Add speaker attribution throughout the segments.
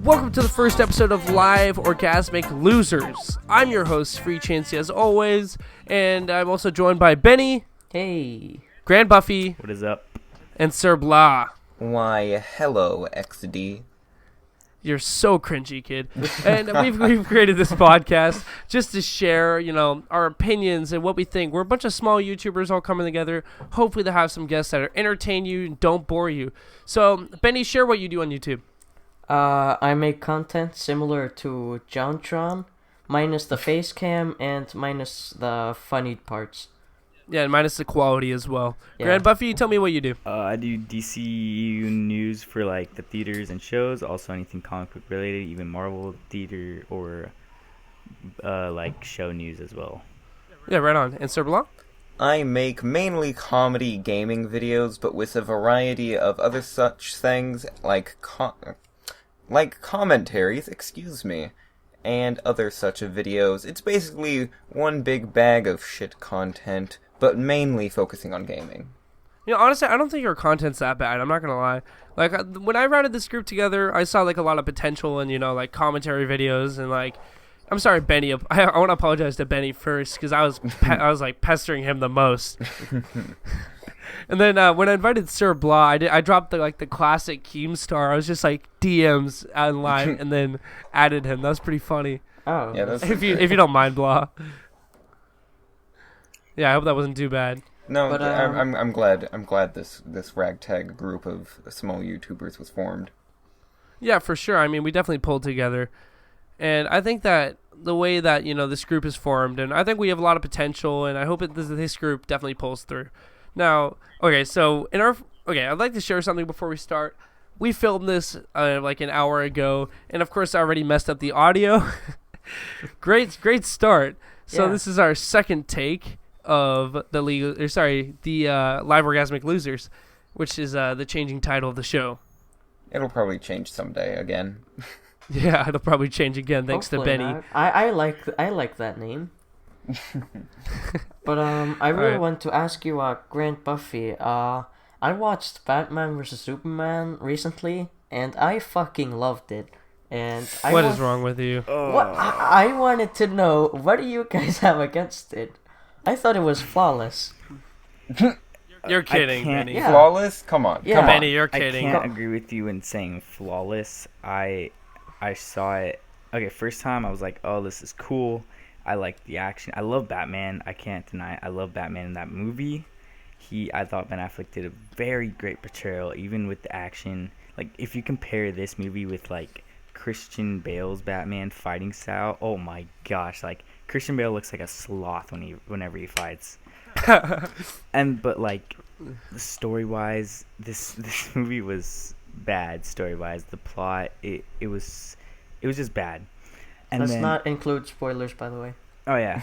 Speaker 1: Welcome to the first episode of Live Orgasmic Losers. I'm your host, Free Chansey, as always, and I'm also joined by Benny.
Speaker 2: Hey.
Speaker 1: Grand Buffy.
Speaker 3: What is up?
Speaker 1: And SirBla.
Speaker 4: Why, hello, XD.
Speaker 1: You're so cringy, kid. And we've created this podcast just to share, our opinions and what we think. We're a bunch of small YouTubers all coming together. Hopefully to have some guests that entertain you and don't bore you. So, Benny, share what you do on YouTube.
Speaker 2: I make content similar to JonTron, minus the face cam and minus the funny parts.
Speaker 1: Yeah, and minus the quality as well.
Speaker 2: Yeah.
Speaker 1: Grand Buffy, tell me what you do.
Speaker 3: I do DCU news for like the theaters and shows. Also anything comic book related, even Marvel theater or like show news as well.
Speaker 1: Yeah, right on. And SirBla?
Speaker 4: I make mainly comedy gaming videos, but with a variety of other such things like commentaries, and other such videos. It's basically one big bag of shit content, but mainly focusing on gaming.
Speaker 1: Honestly, I don't think your content's that bad. I'm not going to lie. Like, when I routed this group together, I saw, like, a lot of potential in, commentary videos and, like, I'm sorry, Benny. I want to apologize to Benny first because I was pestering him the most. And then when I invited SirBla, I dropped the classic Keemstar. I was just like DMs online and then added him. That was pretty funny.
Speaker 2: Oh.
Speaker 4: Yeah, that's...
Speaker 1: If you don't mind, Blah. Yeah, I hope that wasn't too bad.
Speaker 4: No,
Speaker 2: but,
Speaker 4: I'm glad this ragtag group of small YouTubers was formed.
Speaker 1: Yeah, for sure. I mean, we definitely pulled together. And I think that the way that, this group is formed, and I think we have a lot of potential, and I hope this group definitely pulls through. Now, okay, so I'd like to share something before we start. We filmed this like an hour ago, and of course I already messed up the audio. Great start. So This is our second take of the Live Orgasmic Losers, which is the changing title of the show.
Speaker 4: It'll probably change someday again.
Speaker 1: Yeah, it'll probably change again thanks
Speaker 2: Hopefully
Speaker 1: to Benny.
Speaker 2: not. I like that name. But I really want to ask you, Grant Buffy. I watched Batman vs Superman recently, and I fucking loved it. And
Speaker 1: what is wrong with you?
Speaker 2: What I wanted to know, what do you guys have against it? I thought it was flawless.
Speaker 1: You're kidding, Benny.
Speaker 2: Yeah.
Speaker 4: Flawless? Come on.
Speaker 1: Benny, you're kidding.
Speaker 3: I can't agree with you in saying flawless. I saw it. Okay, first time I was like, oh, this is cool. I like the action. I love Batman. I can't deny it. I love Batman in that movie. I thought Ben Affleck did a very great portrayal, even with the action. Like, if you compare this movie with, like, Christian Bale's Batman fighting style, oh my gosh, like, Christian Bale looks like a sloth whenever he fights. But, like, story-wise, this movie was bad story-wise. The plot, it was just bad. And
Speaker 2: Let's not include spoilers, by the way.
Speaker 3: Oh, yeah.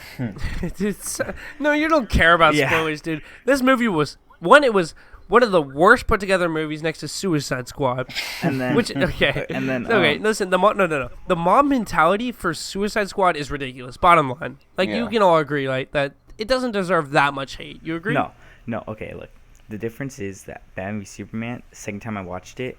Speaker 1: No, you don't care about spoilers, dude. This movie was one of the worst put together movies next to Suicide Squad.
Speaker 3: And then
Speaker 1: listen, the mob mentality for Suicide Squad is ridiculous. Bottom line, you can all agree, that it doesn't deserve that much hate. You agree?
Speaker 3: No. Okay, look, the difference is that Batman v Superman. The second time I watched it,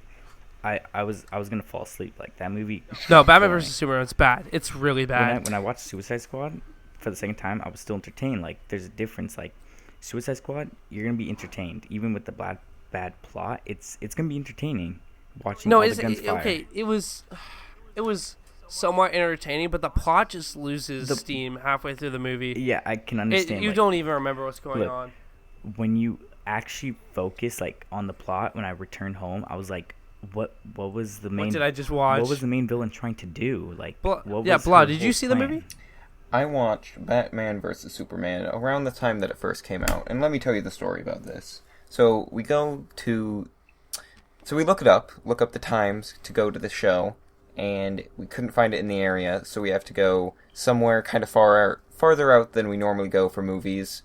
Speaker 3: I was gonna fall asleep. Like, that movie.
Speaker 1: No, Batman vs Superman, it's bad. It's really bad.
Speaker 3: When I watched Suicide Squad for the second time, I was still entertained. Like, there's a difference. Like, Suicide Squad, you're gonna be entertained, even with the bad plot. It's gonna be entertaining watching all the guns fire.
Speaker 1: Okay, it was somewhat entertaining, but the plot just loses steam halfway through the movie.
Speaker 3: Yeah, I can understand.
Speaker 1: You don't even remember what's going on.
Speaker 3: When you actually focus on the plot, when I returned home, I was like, What was the main?
Speaker 1: What did I just watch?
Speaker 3: What was the main villain trying to do?
Speaker 1: Blah. Did you see the movie?
Speaker 4: I watched Batman vs Superman around the time that it first came out, and let me tell you the story about this. So we look up the times to go to the show, and we couldn't find it in the area, so we have to go somewhere kind of farther out than we normally go for movies.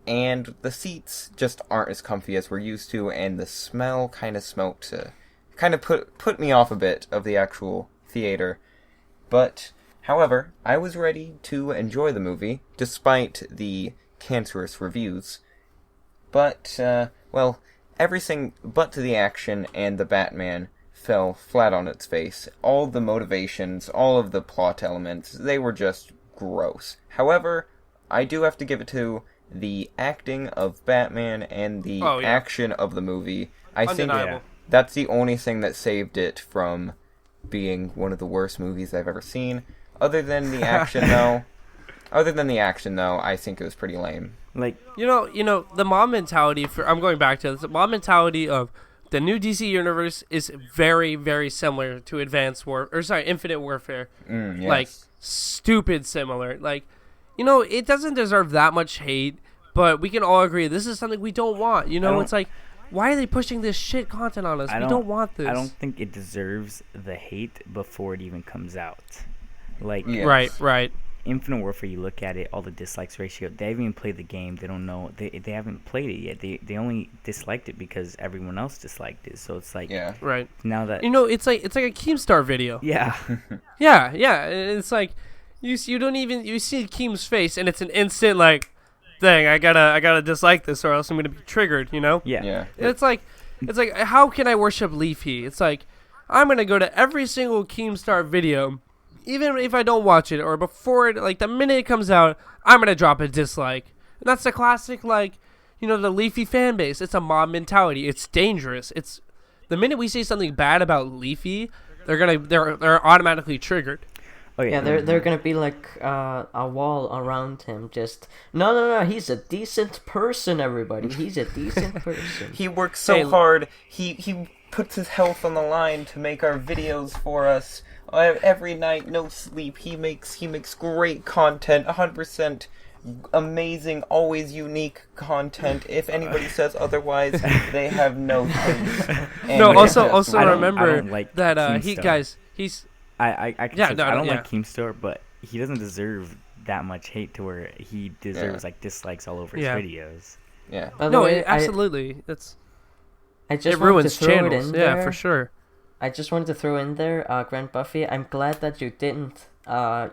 Speaker 4: And the seats just aren't as comfy as we're used to, and the smell kind of put me off a bit of the actual theater. But, however, I was ready to enjoy the movie, despite the cancerous reviews. But, everything but the action and the Batman fell flat on its face. All the motivations, all of the plot elements, they were just gross. However, I do have to give it to the acting of Batman and the action of the movie. I
Speaker 1: Undeniable.
Speaker 4: think that's the only thing that saved it from being one of the worst movies I've ever seen. Other than the action, though, I think it was pretty lame.
Speaker 3: Like,
Speaker 1: You know, the mob mentality I'm going back to this. The mob mentality of the new DC universe is very, very similar to Infinite Warfare.
Speaker 4: Yes.
Speaker 1: Like, stupid similar. Like, it doesn't deserve that much hate, but we can all agree this is something we don't want. It's like, why are they pushing this shit content on us? We don't want this.
Speaker 3: I don't think it deserves the hate before it even comes out. Like,
Speaker 4: yes.
Speaker 1: Right.
Speaker 3: Infinite Warfare, you look at it, all the dislikes ratio, they haven't even played the game. They don't know. They haven't played it yet. They only disliked it because everyone else disliked it. So it's like,
Speaker 1: Right.
Speaker 3: now that...
Speaker 1: It's like a Keemstar video.
Speaker 3: Yeah.
Speaker 1: Yeah. It's like, you see Keem's face, and it's an instant, like, dang, I gotta dislike this or else I'm gonna be triggered,
Speaker 3: Yeah.
Speaker 1: It's like, how can I worship Leafy? It's like, I'm gonna go to every single Keemstar video, even if I don't watch it, or before it, like, the minute it comes out, I'm gonna drop a dislike. And that's the classic, like, the Leafy fan base. It's a mob mentality. It's dangerous. It's the minute we say something bad about Leafy, they're automatically triggered.
Speaker 3: Oh, yeah.
Speaker 2: Yeah, they're gonna be like a wall around him. Just no. He's a decent person, everybody. He's a decent person.
Speaker 4: He works so hard. He puts his health on the line to make our videos for us. Every night, no sleep. He makes great content. 100% amazing, always unique content. If anybody says otherwise, they have no taste.
Speaker 1: No, also
Speaker 3: I
Speaker 1: remember
Speaker 3: don't like
Speaker 1: that
Speaker 3: Keemstar.
Speaker 1: he's.
Speaker 3: I don't like Keemstar, but he doesn't deserve that much hate to where he deserves like dislikes all over his videos.
Speaker 4: Yeah.
Speaker 2: By the way,
Speaker 1: absolutely.
Speaker 2: I just
Speaker 1: it
Speaker 2: wanted
Speaker 1: ruins
Speaker 2: to throw
Speaker 1: channels.
Speaker 2: it in there.
Speaker 1: Yeah, for sure.
Speaker 2: I just wanted to throw in there, Grant Buffy. I'm glad that you didn't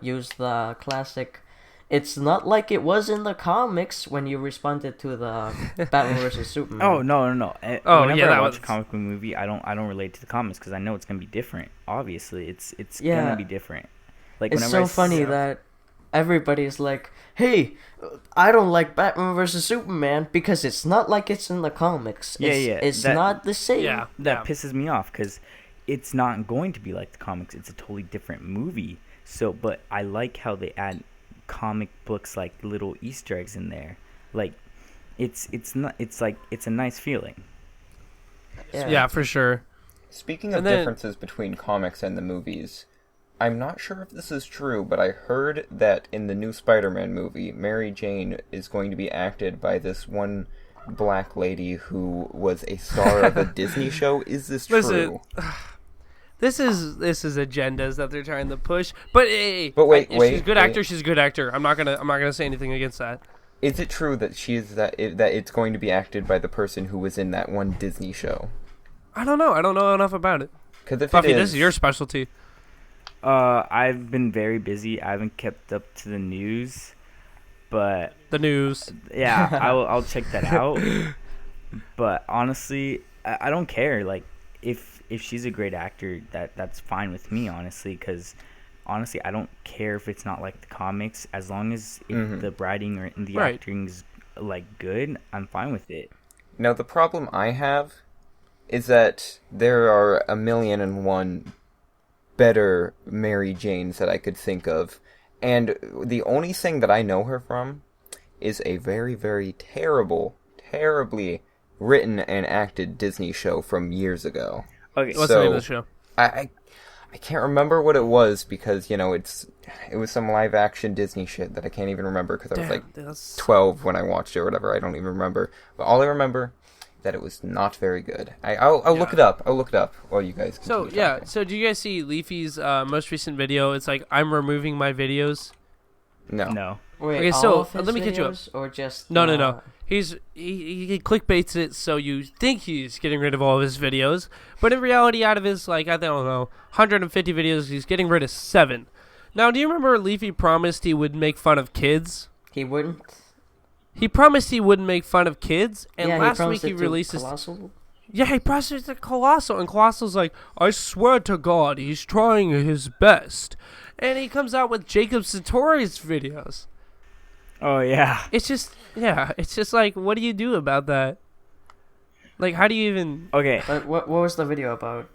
Speaker 2: use the classic. It's not like it was in the comics when you responded to the Batman vs Superman.
Speaker 3: Oh no! Whenever I watch a comic book movie, I don't relate to the comics because I know it's gonna be different. Obviously, it's gonna be different. Like,
Speaker 2: it's so funny that everybody's like, "Hey, I don't like Batman vs Superman because it's not like it's in the comics. It's not the same."
Speaker 1: Yeah,
Speaker 3: that pisses me off because it's not going to be like the comics. It's a totally different movie. So, but I like how they add comic books like little Easter eggs in there. Like, it's a nice feeling.
Speaker 1: Yeah, for sure.
Speaker 4: Speaking of differences between comics and the movies, I'm not sure if this is true, but I heard that in the new Spider-Man movie, Mary Jane is going to be acted by this one black lady who was a star of a Disney show. Is this true?
Speaker 1: This is agendas that they're trying to push. But hey,
Speaker 4: wait,
Speaker 1: she's a good actor. She's a good actor. I'm not gonna say anything against that.
Speaker 4: Is it true that that it's going to be acted by the person who was in that one Disney show?
Speaker 1: I don't know. I don't know enough about it.
Speaker 4: Because if
Speaker 1: Buffy, this is your specialty.
Speaker 3: I've been very busy. I haven't kept up to the news, but
Speaker 1: the news.
Speaker 3: Yeah, I'll check that out. But honestly, I don't care. Like, if she's a great actor, that's fine with me, honestly, because honestly, I don't care if it's not like the comics, as long as if the writing or the acting's like good, I'm fine with it.
Speaker 4: Now, the problem I have is that there are 1,000,001 better Mary Janes that I could think of, and the only thing that I know her from is a very, very terribly written and acted Disney show from years ago.
Speaker 3: Okay,
Speaker 1: what's the name of the show?
Speaker 4: I can't remember what it was because, it was some live action Disney shit that I can't even remember because I was 12 when I watched it or whatever. I don't even remember. But all I remember that it was not very good. I'll look it up. I'll look it up while you guys continue talking.
Speaker 1: So do you guys see Leafy's most recent video? It's like, I'm removing my videos.
Speaker 4: No.
Speaker 2: Wait,
Speaker 1: okay, so
Speaker 2: all of his
Speaker 1: let me catch you up.
Speaker 2: videos, or just
Speaker 1: No. He clickbaits it so you think he's getting rid of all of his videos, but in reality, out of his, like, I don't know, 150 videos, he's getting rid of 7. Now, do you remember Leafy promised he would make fun of kids?
Speaker 2: He wouldn't.
Speaker 1: He promised he wouldn't make fun of kids, and last week
Speaker 2: he
Speaker 1: he released his... Yeah, he prosecuted Colossal, and Colossal's like, I swear to God, he's trying his best. And he comes out with Jacob Sartorius videos.
Speaker 3: Oh yeah.
Speaker 1: It's just like, what do you do about that? Like, how do you even...
Speaker 3: Okay.
Speaker 2: But what was the video about?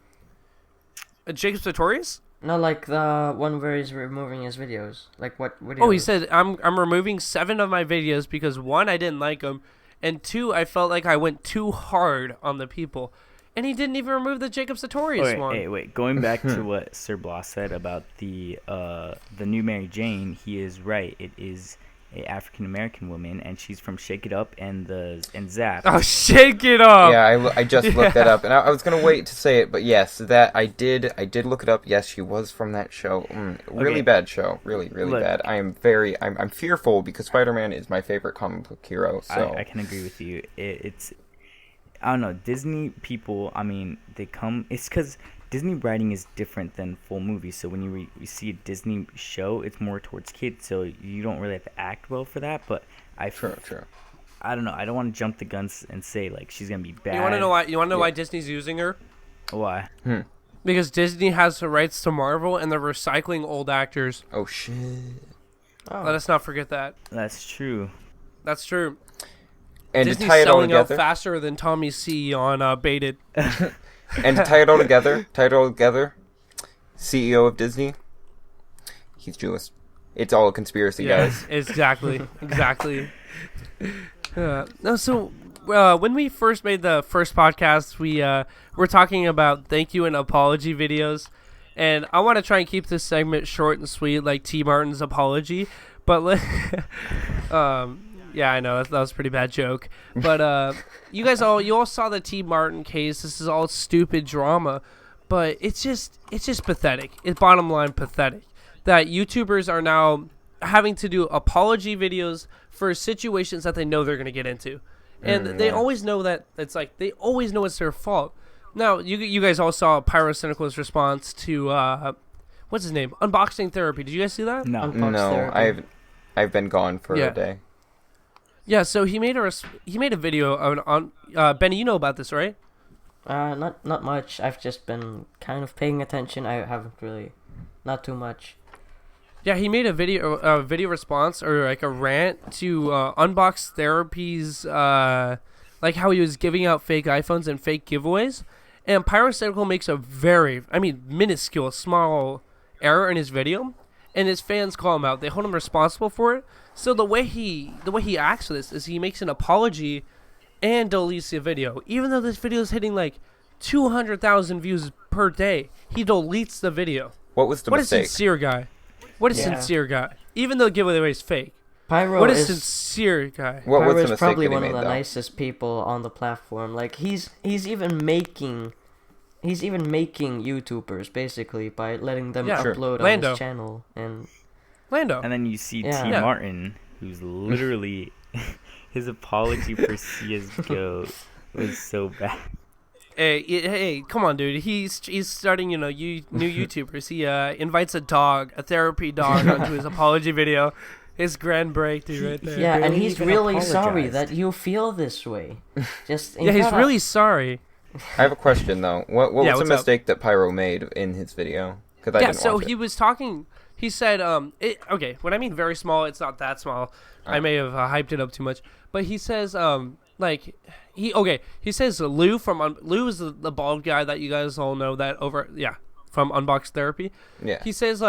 Speaker 1: Jacob Sartorius?
Speaker 2: No, like the one where he's removing his videos. Like what video?
Speaker 1: Oh, he said, I'm removing 7 of my videos because 1, I didn't like them, and 2, I felt like I went too hard on the people. And he didn't even remove the Jacob Sartorius one.
Speaker 3: Wait. Going back to what SirBlaz said about the new Mary Jane, he is right. It is a African American woman, and she's from Shake It Up and Zap.
Speaker 1: Oh, Shake It Up!
Speaker 4: Yeah, I just looked that up, and I was gonna wait to say it, but yes, that I did look it up. Yes, she was from that show. Really bad show. Really bad. I'm fearful because Spider-Man is my favorite comic book hero. So
Speaker 3: I can agree with you. It's I don't know, Disney people. I mean, they come. It's because Disney writing is different than full movies. So when you see a Disney show, it's more towards kids. So you don't really have to act well for that. But
Speaker 4: True.
Speaker 3: I don't know. I don't want to jump the guns and say like she's gonna be bad.
Speaker 1: You want to know why? You want to know why Disney's using her?
Speaker 3: Why?
Speaker 1: Because Disney has the rights to Marvel, and they're recycling old actors.
Speaker 4: Oh shit.
Speaker 1: Let us not forget that.
Speaker 3: That's true.
Speaker 1: That's true.
Speaker 4: And
Speaker 1: Disney's
Speaker 4: to tie it all
Speaker 1: selling out
Speaker 4: together,
Speaker 1: faster than Tommy C on Baited.
Speaker 4: and to tie it all together, CEO of Disney, he's Jewish. It's all a conspiracy, guys.
Speaker 1: Exactly. No, so when we first made the first podcast, we were talking about thank you and apology videos, and I want to try and keep this segment short and sweet, like T. Martin's apology. But yeah, I know that was a pretty bad joke. But you all saw the T. Martin case. This is all stupid drama, but it's just pathetic. It's bottom line pathetic that YouTubers are now having to do apology videos for situations that they know they're going to get into. And they always know that they always know it's their fault. Now, you guys all saw Pyrocynical's response to what's his name? Unboxing Therapy. Did you guys see that?
Speaker 3: No.
Speaker 4: No, I've been gone for a day.
Speaker 1: Yeah, so he made a video on Benny, you know about this, right?
Speaker 2: Not much. I've just been kind of paying attention. I haven't really, not too much.
Speaker 1: Yeah, he made a video response or like a rant to Unbox Therapy's like how he was giving out fake iPhones and fake giveaways, and Pyrocynical makes a minuscule small error in his video, and his fans call him out. They hold him responsible for it. So the way he acts for this is he makes an apology and deletes the video, even though this video is hitting like 200,000 views per day. He deletes the video.
Speaker 4: What was the mistake?
Speaker 1: What a sincere guy. Sincere guy. Even though the giveaway is fake.
Speaker 2: Pyro
Speaker 1: what a
Speaker 2: is
Speaker 1: sincere guy.
Speaker 2: Pyro is probably one of the nicest people on the platform. Like he's even making YouTubers basically by letting them upload on his channel and
Speaker 1: Lando.
Speaker 3: And then you see T. Martin, who's literally his apology for CS:GO was so bad.
Speaker 1: Hey, come on, dude. He's starting, new YouTubers. He invites a therapy dog, onto his apology video. His grand breakthrough right there.
Speaker 2: Yeah, and he's really sorry that you feel this way.
Speaker 1: He's really sorry.
Speaker 4: I have a question though. What was the mistake that Pyro made in his video? Because I didn't watch it.
Speaker 1: He was talking. He said, okay, when I mean very small, it's not that small. I may have hyped it up too much, but he says, he says Lou Lou is the bald guy that you guys all know from Unbox Therapy.
Speaker 4: Yeah.
Speaker 1: He says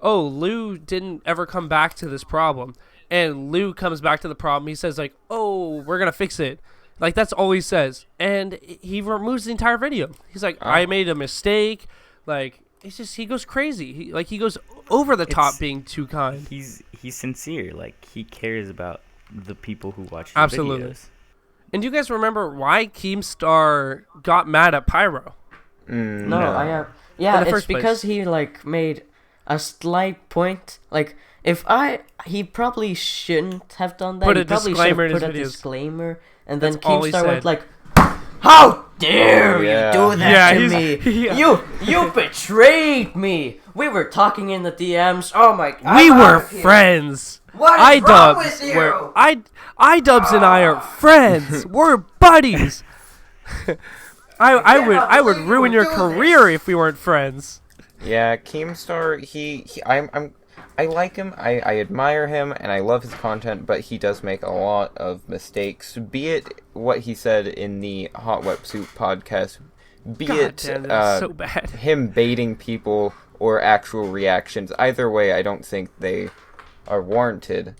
Speaker 1: Lou didn't ever come back to this problem, and Lou comes back to the problem. He says we're gonna fix it. Like that's all he says, and he removes the entire video. He's like, I made a mistake. Like it's just he goes crazy. He goes over the top being too kind.
Speaker 3: He's sincere. Like he cares about the people who watch his videos.
Speaker 1: And do you guys remember why Keemstar got mad at Pyro?
Speaker 2: No, I have. Yeah, it's because he made a slight point. Like he probably shouldn't have done that. He probably should have put a disclaimer, and then Keemstar went like, "How dare you do that to me? You betrayed me. We were talking in the DMs. Oh my God,
Speaker 1: we were friends.
Speaker 2: What is wrong with you?
Speaker 1: iDubbbz and I are friends. We're buddies." I would ruin your career if we weren't friends.
Speaker 4: Yeah, Keemstar, I like him, I admire him, and I love his content, but he does make a lot of mistakes. Be it what he said in the Hot Web Soup podcast, be
Speaker 1: God
Speaker 4: it
Speaker 1: damn, that's so bad.
Speaker 4: him baiting people or actual reactions. Either way, I don't think they are warranted.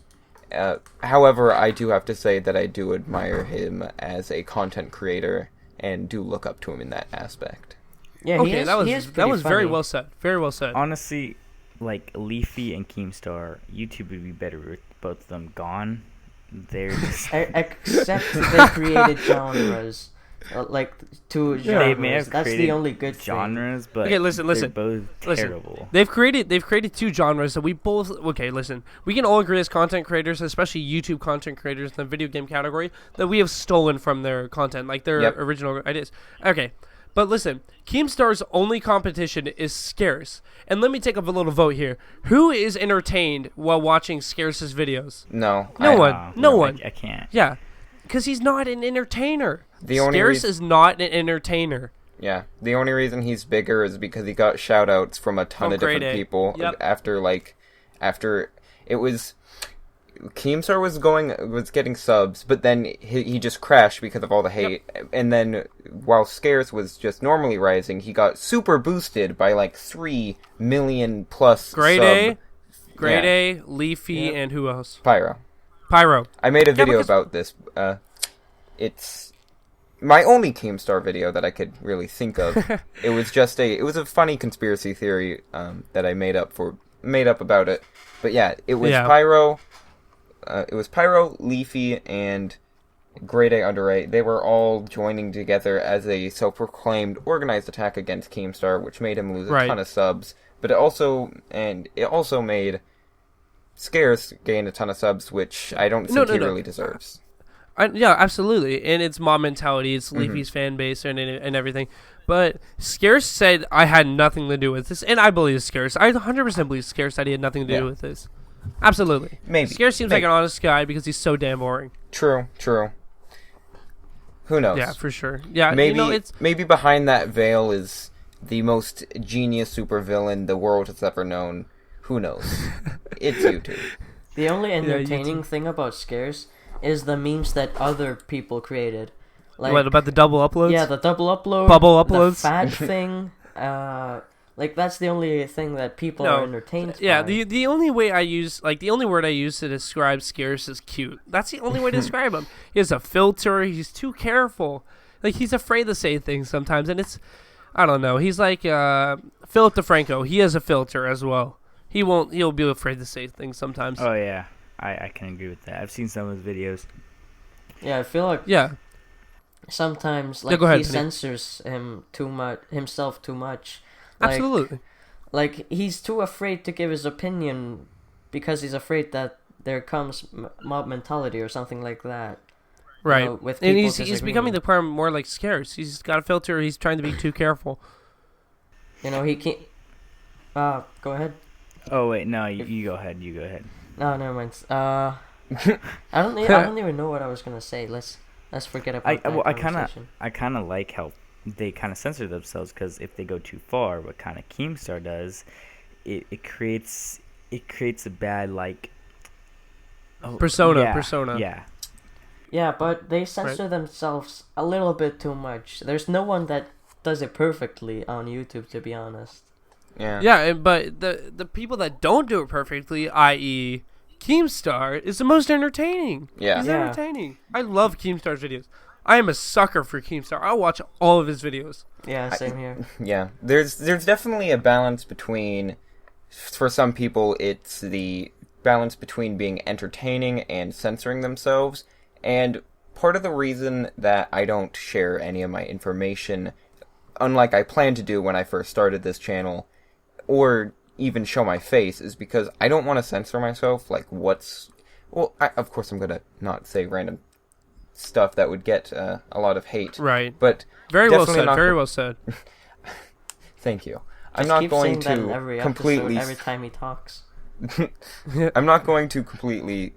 Speaker 4: However, I do have to say that I do admire him as a content creator and do look up to him in that aspect.
Speaker 2: Yeah,
Speaker 1: Okay,
Speaker 2: he
Speaker 1: that
Speaker 2: is
Speaker 1: was very
Speaker 2: funny.
Speaker 1: well said. Very well said.
Speaker 3: Honestly, like Leafy and Keemstar, YouTube would be better with both of them gone. They're just,
Speaker 2: Except they created genres. Like two
Speaker 3: they
Speaker 2: genres.
Speaker 3: may have
Speaker 2: That's
Speaker 3: created
Speaker 2: the only good
Speaker 3: genres, but
Speaker 1: Okay, listen.
Speaker 3: they're both terrible.
Speaker 1: They've created two genres that we both. Okay, listen. We can all agree as content creators, especially YouTube content creators in the video game category, that we have stolen from their content, like their
Speaker 4: Yep.
Speaker 1: original ideas. Okay, but listen. Keemstar's only competition is Scarce, and let me take up a little vote here. Who is entertained while watching Scarce's videos?
Speaker 4: No.
Speaker 1: No one.
Speaker 3: Wow.
Speaker 1: No one.
Speaker 3: I can't.
Speaker 1: Yeah, because he's not an entertainer.
Speaker 4: The only
Speaker 1: Scarce is not an entertainer.
Speaker 4: Yeah, the only reason he's bigger is because he got shout-outs from a ton
Speaker 1: From
Speaker 4: of different
Speaker 1: Grade A.
Speaker 4: people
Speaker 1: Yep.
Speaker 4: after it was Keemstar was getting subs, but then he just crashed because of all the hate. And then while Scarce was just normally rising, he got super boosted by like 3 million plus
Speaker 1: Grade
Speaker 4: sub.
Speaker 1: Grade
Speaker 4: Yeah.
Speaker 1: A, Leafy,
Speaker 2: Yep.
Speaker 1: and who else?
Speaker 4: Pyro.
Speaker 1: Pyro.
Speaker 4: I made a
Speaker 1: Yeah,
Speaker 4: video
Speaker 1: because-
Speaker 4: about this. It's my only Keemstar video that I could really think of. It was a funny conspiracy theory that I made up about it. But yeah, it was
Speaker 1: Yeah.
Speaker 4: Pyro. It was Pyro, Leafy, and Grade A Under A. They were all joining together as a self-proclaimed organized attack against Keemstar, which made him lose a
Speaker 1: Right.
Speaker 4: ton of subs. But it also made Scarce gain a ton of subs, which I don't think he really deserves.
Speaker 1: Yeah, absolutely. And it's mob mentality. It's
Speaker 4: Mm-hmm.
Speaker 1: Leafy's fan base and everything. But Scarce said I had nothing to do with this. And I believe Scarce. I 100% believe Scarce that he had nothing to do
Speaker 4: Yeah.
Speaker 1: with this. Absolutely.
Speaker 4: Maybe.
Speaker 1: Scarce seems
Speaker 4: Maybe.
Speaker 1: like an honest guy because he's so damn boring.
Speaker 4: True. Who knows?
Speaker 1: Yeah, for sure. Yeah,
Speaker 4: Maybe
Speaker 1: it's...
Speaker 4: maybe behind that veil is the most genius supervillain the world has ever known. Who knows? It's YouTube.
Speaker 2: The only entertaining
Speaker 1: YouTube.
Speaker 2: thing about Scarce is the memes that other people created. Like,
Speaker 1: what, about the double uploads?
Speaker 2: yeah, the double upload,
Speaker 1: Bubble
Speaker 2: the
Speaker 1: uploads?
Speaker 2: fat thing. Like that's the only thing that people are entertained
Speaker 1: Yeah,
Speaker 2: by.
Speaker 1: the only way I use, like, the only word I use to describe Scarce is cute. That's the only way to describe him. He has a filter. He's too careful. Like, he's afraid to say things sometimes, and it's, I don't know. He's like Philip DeFranco. He has a filter as well. He'll be afraid to say things sometimes.
Speaker 3: Oh yeah, I can agree with that. I've seen some of his videos.
Speaker 2: Yeah, I feel like
Speaker 1: Yeah.
Speaker 2: sometimes
Speaker 1: Yeah,
Speaker 2: like
Speaker 1: go ahead,
Speaker 2: he
Speaker 1: Penny.
Speaker 2: censors himself too much. Like,
Speaker 1: Absolutely.
Speaker 2: Like he's too afraid to give his opinion because he's afraid that there comes mob mentality or something like that.
Speaker 1: Right.
Speaker 2: With
Speaker 1: And
Speaker 2: people
Speaker 1: he's
Speaker 2: disagreeing.
Speaker 1: becoming the part more like Scarce. He's got a filter. He's trying to be too careful.
Speaker 2: You know, he can't. Go ahead.
Speaker 3: Oh wait, no, you go ahead. You go ahead.
Speaker 2: No, never mind. I don't even know what I was gonna say. Let's forget about that
Speaker 3: I
Speaker 2: conversation.
Speaker 3: kind of like how they kind of censor themselves, because if they go too far, what kind of Keemstar does, it creates a bad like
Speaker 1: Persona.
Speaker 3: Yeah.
Speaker 2: Yeah, but they censor themselves a little bit too much. There's no one that does it perfectly on YouTube, to be honest.
Speaker 4: Yeah.
Speaker 1: Yeah, but the people that don't do it perfectly, i.e. Keemstar, is the most entertaining.
Speaker 4: Yeah.
Speaker 1: He's
Speaker 2: Yeah.
Speaker 1: entertaining. I love Keemstar's videos. I am a sucker for Keemstar. I watch all of his videos.
Speaker 2: Yeah, same here.
Speaker 4: Yeah, there's definitely a balance between, for some people, it's the balance between being entertaining and censoring themselves. And part of the reason that I don't share any of my information, unlike I planned to do when I first started this channel, or even show my face, is because I don't want to censor myself. Like, of course I'm gonna not say random stuff that would get a lot of hate.
Speaker 1: Right.
Speaker 4: But
Speaker 1: Very well
Speaker 4: definitely
Speaker 1: said.
Speaker 4: not
Speaker 1: Very
Speaker 4: go-
Speaker 1: well said.
Speaker 4: Thank you. I'm
Speaker 2: Just
Speaker 4: not
Speaker 2: keep
Speaker 4: going
Speaker 2: saying that in
Speaker 4: to
Speaker 2: every
Speaker 4: completely.
Speaker 2: episode, every time he talks.
Speaker 4: I'm not going to completely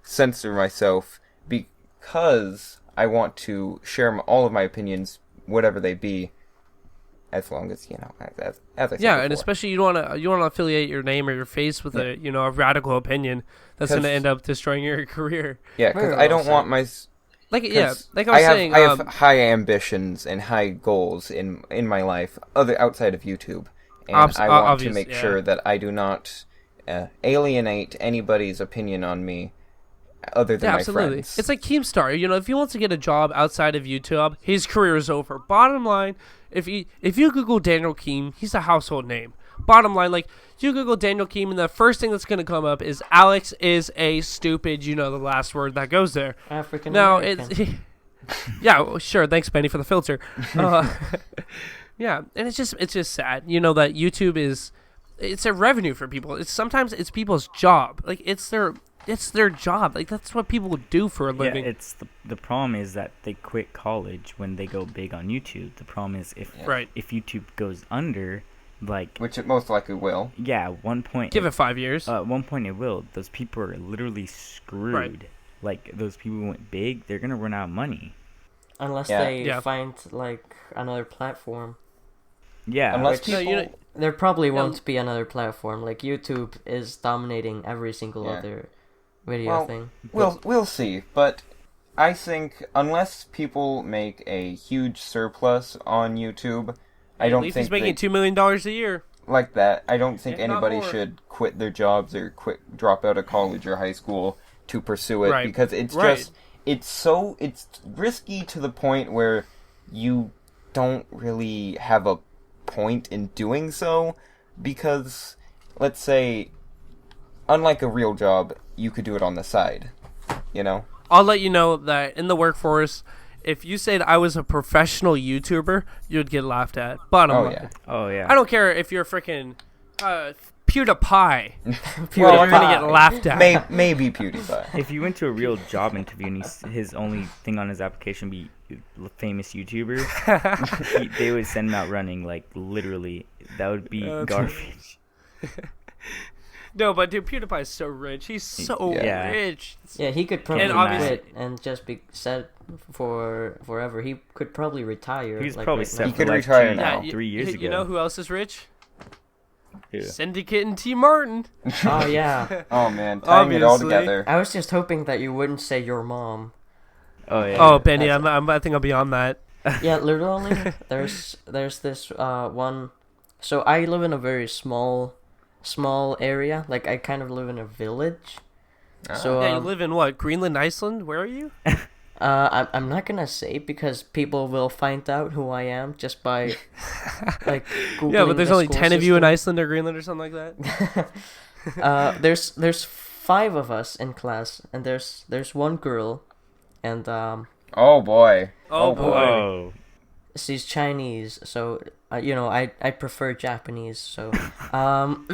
Speaker 4: censor myself because I want to share all of my opinions whatever they be, as long as, as I said
Speaker 1: Yeah,
Speaker 4: before.
Speaker 1: and especially you want to affiliate your name or your face with a radical opinion that's going to end up destroying your career.
Speaker 4: Yeah, because I don't want my...
Speaker 1: Like I was saying,
Speaker 4: I have high ambitions and high goals in my life, outside of YouTube, and I want to make sure that I do not alienate anybody's opinion on me, other than my friends.
Speaker 1: It's like Keemstar. If he wants to get a job outside of YouTube, his career is over. Bottom line, if you Google Daniel Keem, he's a household name. Bottom line, like, you Google Daniel Keem, and the first thing that's going to come up is Alex is a stupid, the last word that goes there.
Speaker 2: African
Speaker 1: Now,
Speaker 2: American.
Speaker 1: yeah, well, sure, thanks, Benny, for the filter. Yeah, and it's just sad, that YouTube it's a revenue for people. Sometimes it's people's job. Like, it's their job. Like, that's what people do for a living.
Speaker 3: Yeah, it's the problem is that they quit college when they go big on YouTube. The problem is if YouTube goes under, like,
Speaker 4: which it most likely will.
Speaker 3: Yeah, at one point.
Speaker 1: Give it 5 years.
Speaker 3: At one point it will. Those people are literally screwed.
Speaker 1: Right.
Speaker 3: Like, those people who went big, they're gonna run out of money.
Speaker 2: Unless they find, like, another platform.
Speaker 3: Yeah.
Speaker 4: Unless people...
Speaker 2: there probably won't be another platform. Like, YouTube is dominating every single other video thing.
Speaker 4: We'll see, but I think unless people make a huge surplus on YouTube, I don't think
Speaker 1: he's making $2 million a year.
Speaker 4: Like that, I don't think anybody should quit their jobs or drop out of college or high school to pursue it, because it's just it's risky to the point where you don't really have a point in doing so, because let's say, unlike a real job, you could do it on the side,
Speaker 1: I'll let you know that in the workforce, if you said I was a professional YouTuber, you'd get laughed at. Bottom line.
Speaker 3: Oh yeah.
Speaker 1: I don't care if you're freaking PewDiePie.
Speaker 4: Well,
Speaker 1: you're gonna get laughed at.
Speaker 4: Maybe PewDiePie.
Speaker 3: If you went to a real job interview and his only thing on his application be famous YouTuber, they would send him out running. Like, literally, that would be garbage.
Speaker 1: No, but dude, PewDiePie is so rich. He's so rich.
Speaker 2: Yeah, he could probably quit and just be set for forever. He could probably retire.
Speaker 3: He's probably set
Speaker 4: He
Speaker 3: for
Speaker 4: could
Speaker 3: like
Speaker 4: retire now.
Speaker 3: 3 years ago.
Speaker 1: You know who else is rich?
Speaker 3: Who?
Speaker 1: Syndicate and T. Martin.
Speaker 2: Oh, yeah.
Speaker 4: Oh, man. Tying it all together.
Speaker 2: I was just hoping that you wouldn't say your mom.
Speaker 3: Oh, yeah.
Speaker 1: Oh, Benny, I think I'm beyond that.
Speaker 2: Yeah, literally, there's this one... So I live in a very small area. Like, I kind of live in a village. So
Speaker 1: you live in what? Greenland, Iceland? Where are you?
Speaker 2: I'm not gonna say, because people will find out who I am just by like Googling.
Speaker 1: Yeah, but there's only 10 of you in
Speaker 2: system.
Speaker 1: Iceland or Greenland or something like that.
Speaker 2: There's 5 of us in class, and there's one girl, and
Speaker 4: Oh boy.
Speaker 1: Oh boy.
Speaker 3: Oh.
Speaker 2: she's Chinese, so I prefer Japanese. So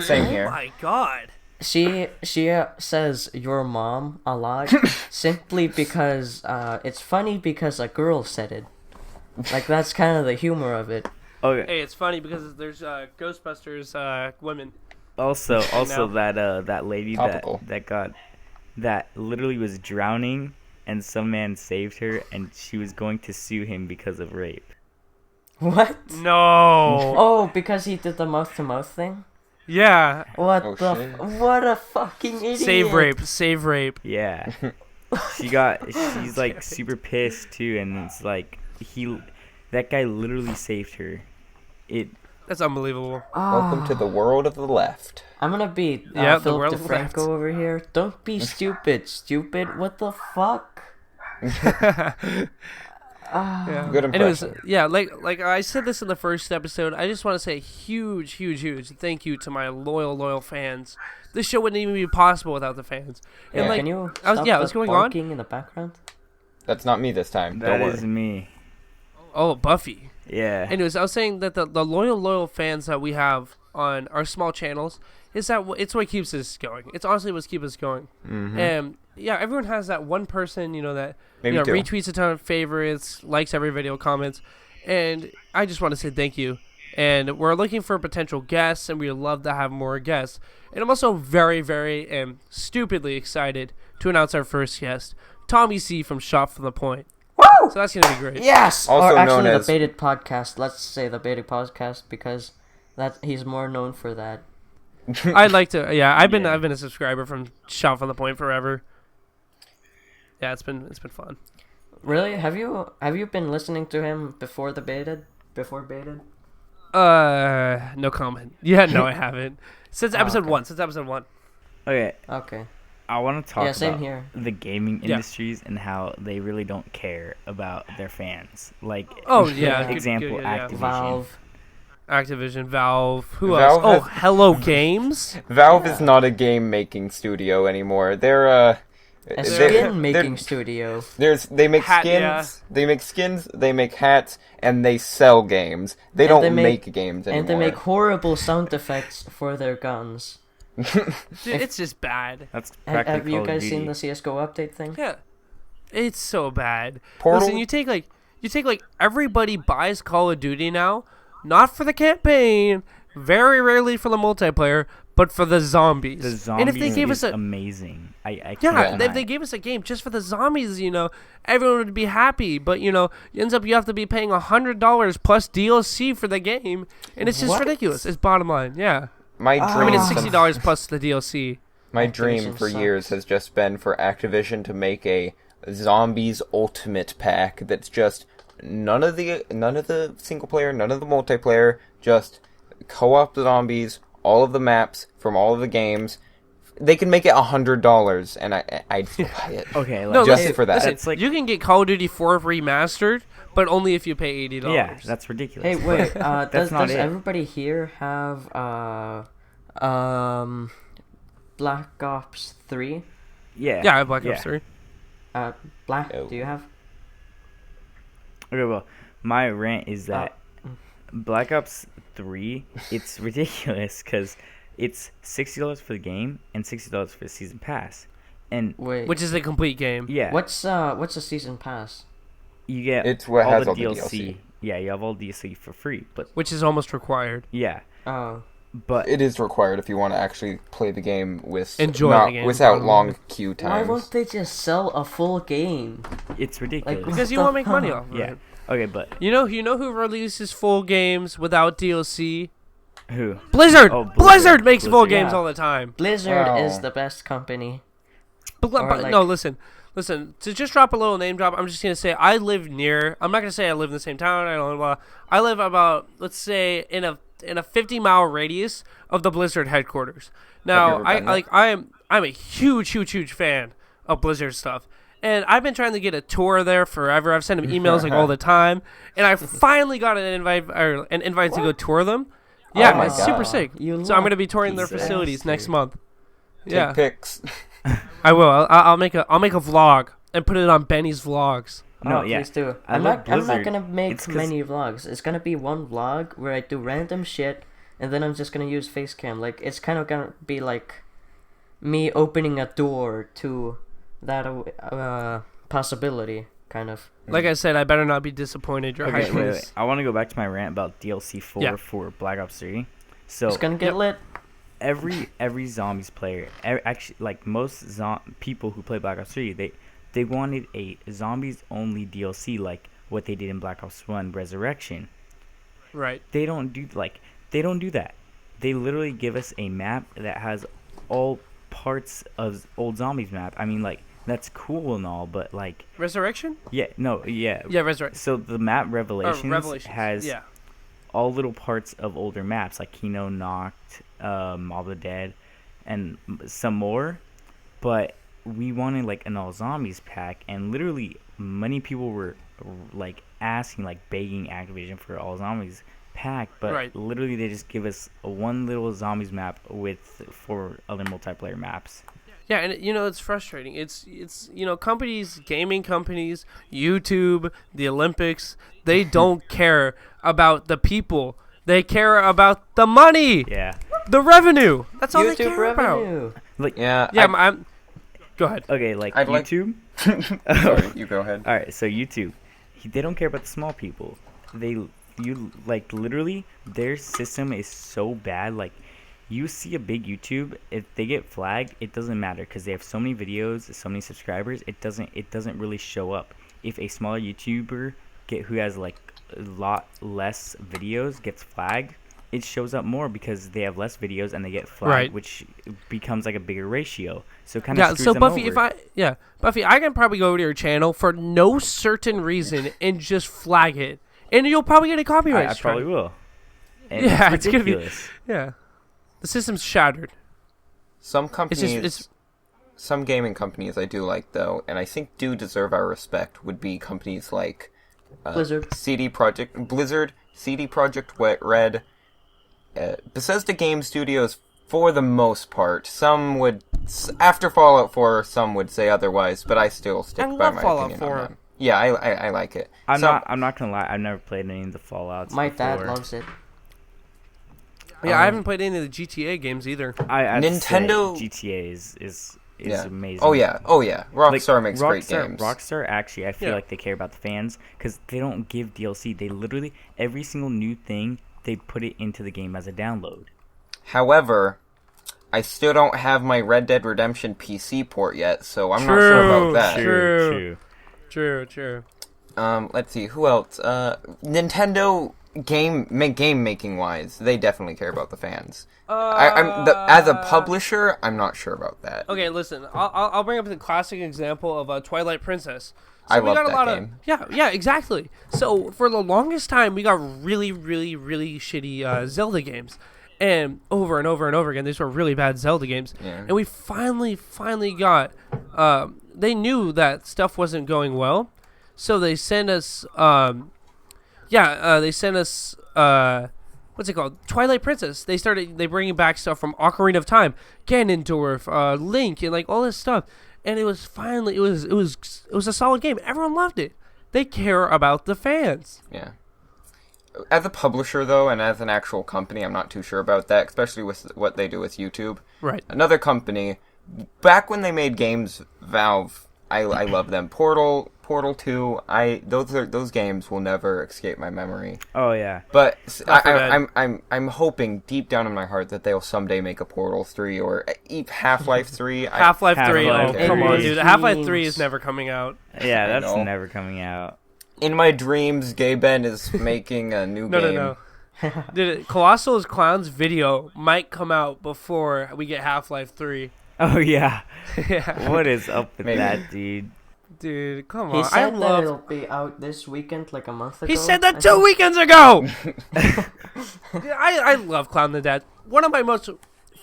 Speaker 4: Same here.
Speaker 1: Oh my god.
Speaker 2: She says your mom a lot simply because it's funny because a girl said it. Like, that's kind of the humor of it.
Speaker 3: Okay.
Speaker 1: Hey, it's funny because there's Ghostbusters women.
Speaker 3: Also that lady
Speaker 4: Topical.
Speaker 3: that literally was drowning, and some man saved her, and she was going to sue him because of rape.
Speaker 2: What?
Speaker 1: No.
Speaker 2: Oh, because he did the mouth-to-mouth thing?
Speaker 1: Yeah.
Speaker 2: What
Speaker 4: shit.
Speaker 2: What a fucking idiot!
Speaker 1: Save rape.
Speaker 3: Yeah. She's like super pissed too, and it's like that guy literally saved her.
Speaker 1: That's unbelievable.
Speaker 4: Welcome to the world of the left.
Speaker 2: I'm gonna be
Speaker 1: the
Speaker 2: Philip
Speaker 1: world of left.
Speaker 2: DeFranco over here. Don't be stupid. What the fuck?
Speaker 1: Yeah.
Speaker 4: Good
Speaker 1: Anyways,
Speaker 4: impression.
Speaker 1: like I said this in the first episode, I just want to say huge thank you to my loyal fans. This show wouldn't even be possible without the fans. And
Speaker 4: Yeah.
Speaker 2: Can you stop
Speaker 1: what's going on?
Speaker 2: barking in the background?
Speaker 4: That's not me this time.
Speaker 3: That
Speaker 4: Don't
Speaker 3: is
Speaker 4: worry.
Speaker 3: me.
Speaker 1: Oh, Buffy.
Speaker 3: Yeah.
Speaker 1: Anyways, I was saying that the loyal fans that we have on our small channels is that it's what keeps us going. It's honestly what keeps us going.
Speaker 4: Mm-hmm.
Speaker 1: And yeah, everyone has that one person, that
Speaker 4: Maybe two.
Speaker 1: retweets a ton of favorites, likes every video, comments, and I just want to say thank you. And we're looking for potential guests, and we'd love to have more guests. And I'm also very, very stupidly excited to announce our first guest, Tommy C from Shop from the Point.
Speaker 2: Woo!
Speaker 1: So that's gonna be great.
Speaker 2: Yes.
Speaker 4: Also
Speaker 2: or actually,
Speaker 4: known as-
Speaker 2: the Baited Podcast. Let's say the Baited Podcast because he's more known for that.
Speaker 1: I'd like to. Yeah, I've been
Speaker 3: Yeah.
Speaker 1: a subscriber from Shout from the Point forever. Yeah, it's been fun.
Speaker 2: Really? Have you been listening to him before Baited?
Speaker 1: No comment. Yeah, no, I haven't. Since episode
Speaker 2: okay.
Speaker 1: 1. Since episode 1.
Speaker 3: Okay,
Speaker 2: Okay.
Speaker 3: I want to talk
Speaker 2: Yeah, same
Speaker 3: about
Speaker 2: here.
Speaker 3: the gaming
Speaker 1: Yeah.
Speaker 3: industries and how they really don't care about their fans. Like,
Speaker 1: Oh yeah.
Speaker 2: Good-
Speaker 3: example,
Speaker 1: yeah.
Speaker 3: Activision.
Speaker 2: Valve.
Speaker 1: Activision, Valve. Who
Speaker 4: Valve
Speaker 1: else? Oh,
Speaker 4: has-
Speaker 1: Hello Games.
Speaker 4: Valve is not a game making studio anymore. They're
Speaker 2: A
Speaker 4: they're-
Speaker 2: skin making
Speaker 4: they're-
Speaker 2: studio.
Speaker 4: They make
Speaker 1: Hat,
Speaker 4: skins.
Speaker 1: yeah.
Speaker 4: They make skins. They make hats, and they sell games. They
Speaker 2: And
Speaker 4: don't
Speaker 2: they
Speaker 4: make games anymore.
Speaker 2: And they make horrible sound effects for their guns.
Speaker 1: Dude, it's just bad.
Speaker 3: That's
Speaker 2: Have
Speaker 3: practically
Speaker 2: you
Speaker 3: Call of
Speaker 2: guys
Speaker 3: Duty.
Speaker 2: seen the CS:GO update thing?
Speaker 1: Yeah. It's so bad.
Speaker 4: Portal-
Speaker 1: Listen, you take like everybody buys Call of Duty now, not for the campaign, very rarely for the multiplayer, but for the zombies.
Speaker 3: The zombies
Speaker 1: and if they gave
Speaker 3: is
Speaker 1: us a
Speaker 3: amazing. I can't
Speaker 1: yeah,
Speaker 3: deny
Speaker 1: if they
Speaker 3: it.
Speaker 1: gave us a game just for the zombies, everyone would be happy. But ends up you have to be paying $100 plus DLC for the game, and it's just
Speaker 2: What?
Speaker 1: ridiculous. It's bottom line, yeah.
Speaker 4: My dream.
Speaker 1: I mean, it's
Speaker 2: Ah.
Speaker 1: $60 plus the DLC.
Speaker 4: My dream
Speaker 2: Activision
Speaker 4: for years
Speaker 2: sucks.
Speaker 4: has just been for Activision to make a Zombies Ultimate Pack that's just none of the single player, none of the multiplayer, just co-op zombies, all of the maps from all of the games. They can make it $100, and I'd still buy it.
Speaker 3: Okay, like,
Speaker 1: No,
Speaker 4: Just
Speaker 1: listen,
Speaker 4: for that.
Speaker 1: listen,
Speaker 3: It's like-
Speaker 1: you can get Call of Duty 4 remastered, but only if you pay $80.
Speaker 3: yeah, that's ridiculous.
Speaker 2: Hey, wait. Does
Speaker 3: not it.
Speaker 2: everybody here have Black Ops 3?
Speaker 3: Yeah.
Speaker 1: Yeah, I have Black
Speaker 3: yeah.
Speaker 1: Ops 3.
Speaker 2: Black,
Speaker 4: No.
Speaker 2: do you have?
Speaker 3: Okay, well, my rant is that Black Ops 3, it's ridiculous because it's $60 for the game and $60 for the season pass, and
Speaker 2: Wait.
Speaker 1: Which is a complete game.
Speaker 3: yeah,
Speaker 2: What's a season pass?
Speaker 3: you get
Speaker 4: It's what
Speaker 3: all
Speaker 4: has
Speaker 3: the
Speaker 4: all the
Speaker 3: DLC.
Speaker 4: DLC.
Speaker 3: Yeah, you have all DLC for free, but
Speaker 1: Which is almost required.
Speaker 3: yeah,
Speaker 2: Oh.
Speaker 3: but
Speaker 4: It is required if you want to actually play the game with
Speaker 1: Enjoy
Speaker 4: not
Speaker 1: the game.
Speaker 4: without long queue
Speaker 2: Why
Speaker 4: times.
Speaker 2: won't they just sell a full game?
Speaker 3: it's ridiculous.
Speaker 2: Like,
Speaker 1: Because you
Speaker 2: What
Speaker 1: won't
Speaker 2: the
Speaker 1: make money
Speaker 2: fuck?
Speaker 1: off of
Speaker 3: yeah.
Speaker 1: it.
Speaker 3: Okay, but
Speaker 1: You know who releases full games without DLC?
Speaker 3: who?
Speaker 1: Blizzard!
Speaker 3: Oh,
Speaker 1: Blizzard makes full
Speaker 3: Blizzard.
Speaker 1: games
Speaker 2: Yeah.
Speaker 1: all the time.
Speaker 2: Blizzard
Speaker 4: Wow.
Speaker 2: is the best company.
Speaker 1: But,
Speaker 2: Or,
Speaker 1: but
Speaker 2: like-
Speaker 1: no, listen. To just drop a little name drop, I'm just gonna say I live near. I'm not gonna say I live in the same town. I don't. I live about, let's say, in a 50-mile radius of the Blizzard headquarters. Now,
Speaker 4: ever been there?
Speaker 1: I'm a huge fan of Blizzard stuff, and I've been trying to get a tour there forever. I've sent them emails like all the time, and I finally got an invite to go tour them. Yeah,
Speaker 4: my
Speaker 1: it's
Speaker 4: God.
Speaker 1: super sick.
Speaker 2: You
Speaker 1: So I'm gonna be touring their
Speaker 3: Jesus.
Speaker 1: facilities next month.
Speaker 4: Take
Speaker 1: Yeah.
Speaker 4: pics.
Speaker 1: I will. I'll make a vlog and put it on Benny's vlogs.
Speaker 3: No,
Speaker 2: Oh,
Speaker 3: yeah.
Speaker 2: please do.
Speaker 3: I
Speaker 2: I'm
Speaker 3: love
Speaker 2: not
Speaker 3: Blizzard.
Speaker 2: gonna make
Speaker 3: It's 'cause-
Speaker 2: many vlogs. It's gonna be one vlog where I do random shit, and then I'm just gonna use Facecam. Like it's kind of gonna be like me opening a door to that possibility, kind of.
Speaker 1: Like I said, I better not be disappointed. Your
Speaker 3: Okay,
Speaker 1: hype
Speaker 3: wait,
Speaker 1: is-
Speaker 3: wait. I want to go back to my rant about DLC 4
Speaker 1: Yeah.
Speaker 3: for Black Ops 3. So
Speaker 2: It's gonna get lit.
Speaker 3: every zombies player, actually, like most people who play Black Ops 3, they wanted a zombies only DLC like what they did in Black Ops 1 Resurrection.
Speaker 1: Right.
Speaker 3: They don't do that. They literally give us a map that has all parts of old zombies map. I mean, like, that's cool and all, but like,
Speaker 1: Resurrection?
Speaker 3: yeah,
Speaker 1: Yeah,
Speaker 3: So the map Revelations,
Speaker 1: Revelations.
Speaker 3: has
Speaker 1: Yeah.
Speaker 3: all little parts of older maps like Kino, Noct, Mob of the Dead, and some more. But we wanted like an all zombies pack, and literally many people were like asking, like begging Activision for all zombies pack, but
Speaker 1: Right.
Speaker 3: literally they just give us one little zombies map with 4 other multiplayer maps.
Speaker 1: Yeah, and it's frustrating. It's companies, gaming companies, YouTube, the Olympics, they don't care about the people. They care about the money,
Speaker 3: Yeah,
Speaker 1: the revenue. That's all they
Speaker 2: YouTube
Speaker 1: care about.
Speaker 2: revenue.
Speaker 3: like
Speaker 4: Yeah.
Speaker 1: Yeah, I'm. Go ahead.
Speaker 3: okay, like
Speaker 4: I'd like-
Speaker 3: YouTube.
Speaker 4: Sorry, you go ahead.
Speaker 3: All right, so YouTube, they don't care about the small people. You like literally their system is so bad. Like, you see a big YouTube, if they get flagged, it doesn't matter because they have so many videos, so many subscribers. It doesn't really show up. if a smaller YouTuber who has like a lot less videos gets flagged, it shows up more because they have less videos and they get flagged,
Speaker 1: Right.
Speaker 3: which becomes like a bigger ratio. So kind of
Speaker 1: Yeah,
Speaker 3: screws
Speaker 1: so
Speaker 3: them
Speaker 1: Buffy,
Speaker 3: over.
Speaker 1: Buffy, I can probably go to your channel for no certain reason and just flag it, and you'll probably get a copyright
Speaker 3: I
Speaker 1: strike.
Speaker 3: probably will. And
Speaker 1: Yeah,
Speaker 3: it's
Speaker 1: it's gonna be-
Speaker 3: ridiculous.
Speaker 1: Yeah, the system's shattered.
Speaker 4: Some
Speaker 1: It's
Speaker 4: companies,
Speaker 1: just
Speaker 4: some gaming companies I do like though, and I think do deserve our respect, would be companies like
Speaker 2: Blizzard.
Speaker 4: Blizzard, CD Projekt Red, Bethesda Game Studios for the most part. Some would, after Fallout 4, some would say otherwise, but I still stick
Speaker 1: I
Speaker 4: by
Speaker 1: love
Speaker 4: my
Speaker 1: Fallout
Speaker 4: opinion
Speaker 1: 4.
Speaker 4: on them. Yeah, I like it.
Speaker 3: I'm not gonna lie. I've never played any of the Fallouts.
Speaker 2: My dad
Speaker 3: before.
Speaker 2: loves it.
Speaker 1: I haven't played any of the GTA games either.
Speaker 3: I'd
Speaker 4: Nintendo-
Speaker 3: say GTA is
Speaker 4: Yeah.
Speaker 3: amazing.
Speaker 4: Oh yeah. Rockstar makes great games.
Speaker 3: Rockstar actually, I feel
Speaker 1: Yeah.
Speaker 3: like they care about the fans because they don't give DLC. They literally every single new thing they put it into the game as a download.
Speaker 4: However, I still don't have my Red Dead Redemption PC port yet, so I'm not sure about that.
Speaker 1: True. True.
Speaker 4: Let's see, who else? Nintendo game making wise, they definitely care about the fans. As a publisher, I'm not sure about that.
Speaker 1: Okay, listen. I'll bring up the classic example of Twilight Princess. So
Speaker 4: I
Speaker 1: we
Speaker 4: love
Speaker 1: got a
Speaker 4: that
Speaker 1: lot
Speaker 4: game.
Speaker 1: Yeah, exactly. So for the longest time, we got really, really, really shitty Zelda games, and over and over and over again, these were really bad Zelda games.
Speaker 4: Yeah.
Speaker 1: And we finally got. They knew that stuff wasn't going well, so they sent us. They sent us. What's it called? Twilight Princess. They bringing back stuff from Ocarina of Time, Ganondorf, Link, and like all this stuff. And it was finally it was a solid game. Everyone loved it. They care about the fans.
Speaker 4: Yeah. As a publisher, though, and as an actual company, I'm not too sure about that, especially with what they do with YouTube.
Speaker 1: Right.
Speaker 4: Another company, back when they made games, Valve, I love them. Portal 2, those games will never escape my memory.
Speaker 3: Oh yeah.
Speaker 4: But
Speaker 1: Left 4 Dead.
Speaker 4: I'm hoping deep down in my heart that they'll someday make a Portal 3 or
Speaker 1: Half-Life
Speaker 4: Half-Life 3.
Speaker 1: 3.
Speaker 3: Half-Life
Speaker 1: Oh, come on,
Speaker 3: 3.
Speaker 1: dude. Half-Life 3 is never coming out.
Speaker 3: Yeah,
Speaker 4: I
Speaker 3: that's
Speaker 4: know.
Speaker 3: never coming out.
Speaker 4: In my dreams, Gay Ben is making a new game.
Speaker 1: No. Dude, Colossal Clown's video might come out before we get Half-Life 3.
Speaker 3: Oh yeah.
Speaker 1: Yeah.
Speaker 3: What is up with
Speaker 4: Maybe.
Speaker 3: that, dude?
Speaker 1: Dude, come
Speaker 2: He
Speaker 1: on.
Speaker 2: said
Speaker 1: I
Speaker 2: that
Speaker 1: love.
Speaker 2: it'll be out this weekend, like a month ago.
Speaker 1: He said that
Speaker 2: I
Speaker 1: 2
Speaker 2: think.
Speaker 1: weekends ago. Dude, I love Clown the Dad. One of my most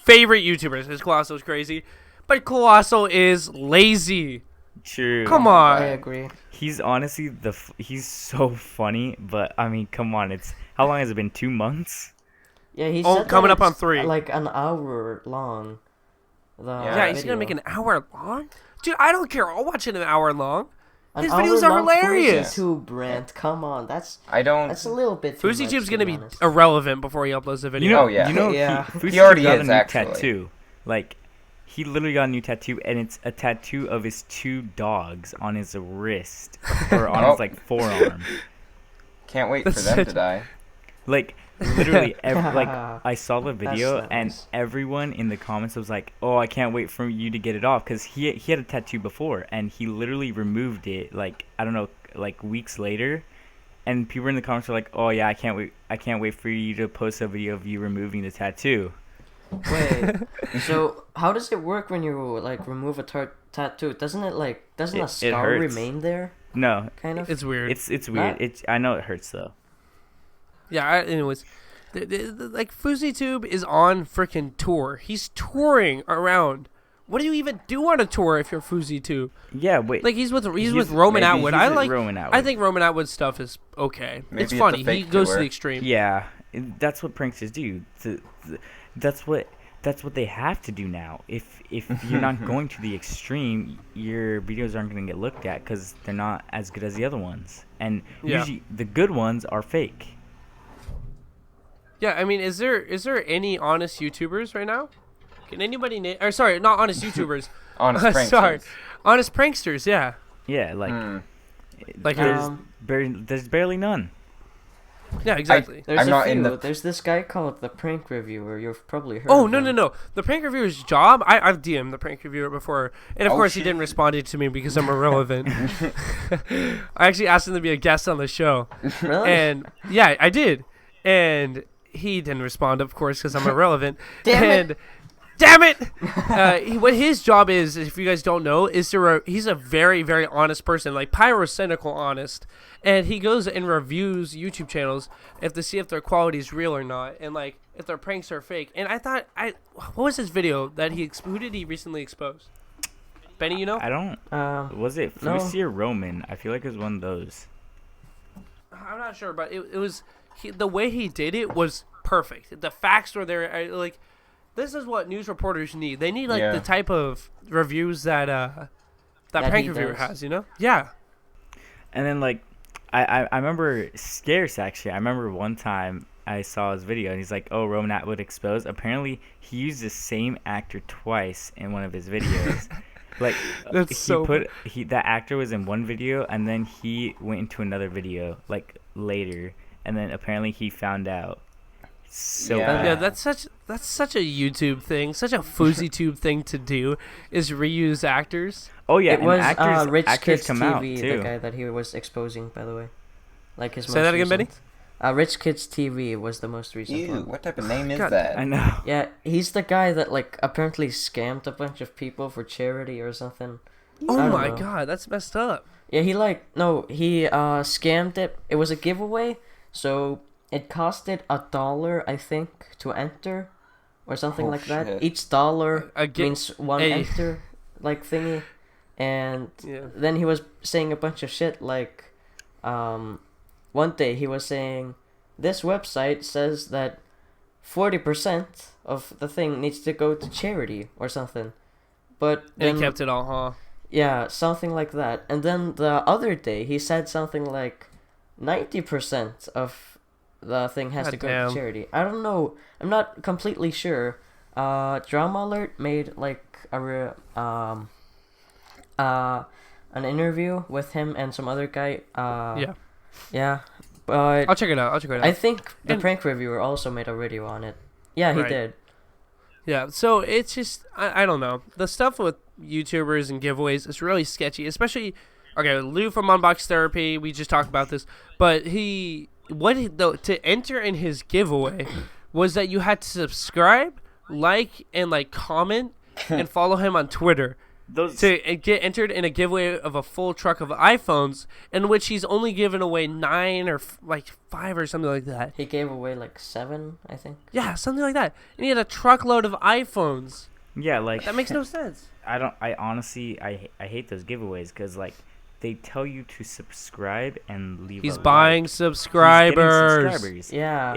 Speaker 1: favorite YouTubers is Colossal is crazy, but Colossal is lazy.
Speaker 3: True.
Speaker 1: Come
Speaker 2: I
Speaker 1: on.
Speaker 2: agree.
Speaker 3: He's honestly he's so funny, but I mean, come on. It's how long has it been? 2 months?
Speaker 2: Yeah, he
Speaker 1: Oh,
Speaker 2: said that
Speaker 1: coming up on
Speaker 2: it's,
Speaker 1: 3.
Speaker 2: like an hour long.
Speaker 1: Yeah, he's gonna make
Speaker 2: video.
Speaker 1: an hour long. Dude, I don't care. I'll watch it an hour long.
Speaker 2: An
Speaker 1: His videos are
Speaker 2: hour long
Speaker 1: hilarious.
Speaker 2: FouseyTube, Brent. Come on, that's
Speaker 4: I don't.
Speaker 2: a little bit too much,
Speaker 1: FouseyTube's
Speaker 2: to
Speaker 1: gonna be
Speaker 2: honest.
Speaker 1: irrelevant before he uploads the video.
Speaker 4: Oh, yeah.
Speaker 3: You know,
Speaker 2: Yeah.
Speaker 3: he
Speaker 4: already
Speaker 3: got
Speaker 4: is,
Speaker 3: a new
Speaker 4: actually.
Speaker 3: tattoo. Like, he literally got a new tattoo, and it's a tattoo of his 2 dogs on his wrist or on his like forearm.
Speaker 4: Can't wait for
Speaker 1: That's
Speaker 4: them
Speaker 1: it.
Speaker 4: to die.
Speaker 3: Like literally, like I saw the
Speaker 2: That's
Speaker 3: video,
Speaker 2: nice.
Speaker 3: and everyone in the comments was like, "Oh, I can't wait for you to get it off," because he had a tattoo before, and he literally removed it. Like I don't know, like weeks later, and people in the comments were like, "Oh yeah, I can't wait for you to post a video of you removing the tattoo."
Speaker 2: Wait, so how does it work when you like remove a tattoo? Doesn't a scar
Speaker 3: hurts.
Speaker 2: remain there?
Speaker 3: No,
Speaker 2: Kind of.
Speaker 1: It's weird.
Speaker 3: it's weird. I know it hurts though.
Speaker 1: Yeah, anyways, like FouseyTube is on freaking tour. He's touring around. What do you even do on a tour if you're FouseyTube?
Speaker 3: Yeah, wait.
Speaker 1: Like he's with Roman
Speaker 3: maybe
Speaker 1: Atwood.
Speaker 3: he's
Speaker 1: I
Speaker 3: with
Speaker 1: like.
Speaker 3: Roman Atwood.
Speaker 1: I think Roman Atwood stuff is okay.
Speaker 4: Maybe
Speaker 1: It's
Speaker 4: it's a
Speaker 1: funny. He
Speaker 4: fake
Speaker 1: goes to
Speaker 4: tour.
Speaker 1: the extreme.
Speaker 3: Yeah, that's what pranksters do. That's what they have to do now. If you're not going to the extreme, your videos aren't going to get looked at because they're not as good as the other ones. And
Speaker 1: Yeah.
Speaker 3: usually the good ones are fake.
Speaker 1: Yeah, I mean, is there any honest YouTubers right now? Can anybody name? Or sorry, not honest YouTubers.
Speaker 4: Honest pranksters.
Speaker 1: Sorry, honest pranksters. Yeah,
Speaker 3: Yeah, like
Speaker 4: Hmm.
Speaker 1: like
Speaker 3: there's barely none.
Speaker 1: Yeah, exactly.
Speaker 2: There's
Speaker 4: I'm
Speaker 2: a
Speaker 4: not
Speaker 2: few.
Speaker 4: in the.
Speaker 2: There's this guy called the Prank Reviewer. You've probably heard.
Speaker 1: Oh
Speaker 2: of
Speaker 1: no
Speaker 2: him.
Speaker 1: no no! The prank reviewer's job. I've DM'd the prank reviewer before, and of
Speaker 4: Oh,
Speaker 1: course he
Speaker 4: shit.
Speaker 1: didn't respond to me because I'm irrelevant. I actually asked him to be a guest on the show,
Speaker 2: Really?
Speaker 1: and yeah, I did, and he didn't respond, of course, because I'm irrelevant.
Speaker 2: Damn it.
Speaker 1: and damn it! What his job is, if you guys don't know, is he's a very, very honest person, like pyrocynical honest. And he goes and reviews YouTube channels to see if their quality is real or not, and like if their pranks are fake. And I thought, what was his video that who did he recently expose? Benny, you know?
Speaker 3: I don't. Was it
Speaker 2: no.
Speaker 3: Fruity or Roman? I feel like it was one of those.
Speaker 1: I'm not sure, but it was the way he did it was perfect. The facts were there. Like, this is what news reporters need. They need like the type of reviews that
Speaker 2: That
Speaker 1: prank
Speaker 2: he
Speaker 1: reviewer
Speaker 2: does.
Speaker 1: has. You know? Yeah.
Speaker 3: And then like, I remember Scarce actually. I remember one time I saw his video and he's like, "Oh, Roman would expose." Apparently, he used the same actor twice in one of his videos. Like,
Speaker 1: That's
Speaker 3: that actor was in one video and then he went into another video like later, and then apparently he found out. So
Speaker 4: Yeah.
Speaker 1: Yeah, that's such a YouTube thing, such a FouseyTube thing to do, is reuse actors.
Speaker 3: Oh yeah,
Speaker 2: It
Speaker 3: and
Speaker 2: was
Speaker 3: actors
Speaker 2: Rich Kids
Speaker 3: come
Speaker 2: TV,
Speaker 3: out
Speaker 2: the
Speaker 3: too.
Speaker 2: guy that he was exposing, by the way. Like his
Speaker 1: Say
Speaker 2: most
Speaker 1: that again,
Speaker 2: recent. Rich Kids TV was the most recent
Speaker 4: Ew,
Speaker 2: one.
Speaker 4: what type of name is
Speaker 1: God,
Speaker 4: that?
Speaker 3: I know.
Speaker 2: Yeah, he's the guy that like apparently scammed a bunch of people for charity or something.
Speaker 1: Oh
Speaker 2: I don't
Speaker 1: my
Speaker 2: know.
Speaker 1: god, that's messed up.
Speaker 2: Yeah, he scammed it. It was a giveaway, so it costed $1, I think, to enter, or something
Speaker 4: Oh,
Speaker 2: like that.
Speaker 4: shit.
Speaker 2: Each dollar
Speaker 1: Again,
Speaker 2: means one enter, like thingy. And
Speaker 1: yeah.
Speaker 2: then he was saying a bunch of shit like, one day he was saying, this website says that 40% of the thing needs to go to charity or something. But
Speaker 1: And
Speaker 2: then,
Speaker 1: he kept it all, huh?
Speaker 2: yeah, something like that. And then the other day he said something like 90% of the thing has
Speaker 1: God
Speaker 2: to go
Speaker 1: damn.
Speaker 2: to charity. I don't know. I'm not completely sure. Drama Alert made like an interview with him and some other guy.
Speaker 1: Yeah.
Speaker 2: Yeah. But
Speaker 1: I'll check it out.
Speaker 2: I think the
Speaker 1: And-
Speaker 2: prank reviewer also made a video on it. Yeah, he
Speaker 1: Right.
Speaker 2: did.
Speaker 1: Yeah, so it's just, I don't know. The stuff with YouTubers and giveaways is really sketchy, especially, okay, Lou from Unbox Therapy, we just talked about this, but to enter in his giveaway was that you had to subscribe, like, and like comment, and follow him on Twitter
Speaker 3: Those
Speaker 1: to get entered in a giveaway of a full truck of iPhones, in which he's only given away 9 or like 5 or something like that.
Speaker 2: He gave away like 7, I think.
Speaker 1: Yeah, something like that. And he had a truckload of iPhones.
Speaker 3: yeah, like
Speaker 1: That makes no sense.
Speaker 3: I honestly hate those giveaways because like they tell you to subscribe and leave.
Speaker 1: He's
Speaker 3: a
Speaker 1: buying
Speaker 3: like.
Speaker 1: subscribers.
Speaker 3: He's getting subscribers.
Speaker 2: Yeah.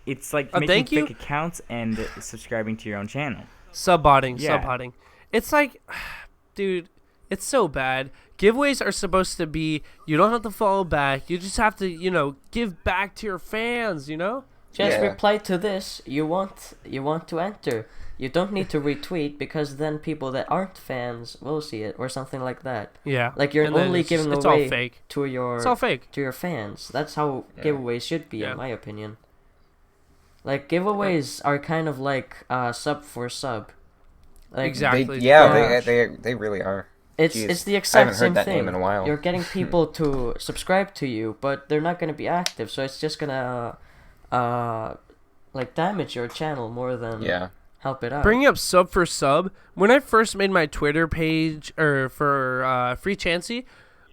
Speaker 3: It's like
Speaker 1: Thank
Speaker 3: making
Speaker 1: you.
Speaker 3: fake accounts and subscribing to your own channel.
Speaker 1: Subbotting,
Speaker 3: Yeah.
Speaker 1: subbotting. It's like, dude, it's so bad. Giveaways are supposed to be, you don't have to follow back. You just have to, give back to your fans,
Speaker 2: Just
Speaker 4: Yeah.
Speaker 2: reply to this. You want to enter. You don't need to retweet because then people that aren't fans will see it or something like that.
Speaker 1: Yeah.
Speaker 2: Like you're
Speaker 1: And then
Speaker 2: only
Speaker 1: it's
Speaker 2: giving
Speaker 1: it's
Speaker 2: away
Speaker 1: all fake.
Speaker 2: to your
Speaker 1: It's all fake.
Speaker 2: to your fans. That's how
Speaker 4: Yeah.
Speaker 2: giveaways should be,
Speaker 1: Yeah.
Speaker 2: in my opinion. Like giveaways are kind of like sub for sub. Like,
Speaker 1: Exactly.
Speaker 4: They really are.
Speaker 2: It's
Speaker 4: Jeez.
Speaker 2: the
Speaker 4: I
Speaker 2: exact
Speaker 4: haven't
Speaker 2: same
Speaker 4: heard that
Speaker 2: thing.
Speaker 4: name in a while.
Speaker 2: You're getting people to subscribe to you, but they're not gonna be active, so it's just gonna like damage your channel more than
Speaker 4: Yeah.
Speaker 2: help it out.
Speaker 1: Bringing up sub for sub, when I first made my Twitter page for Free Chansey,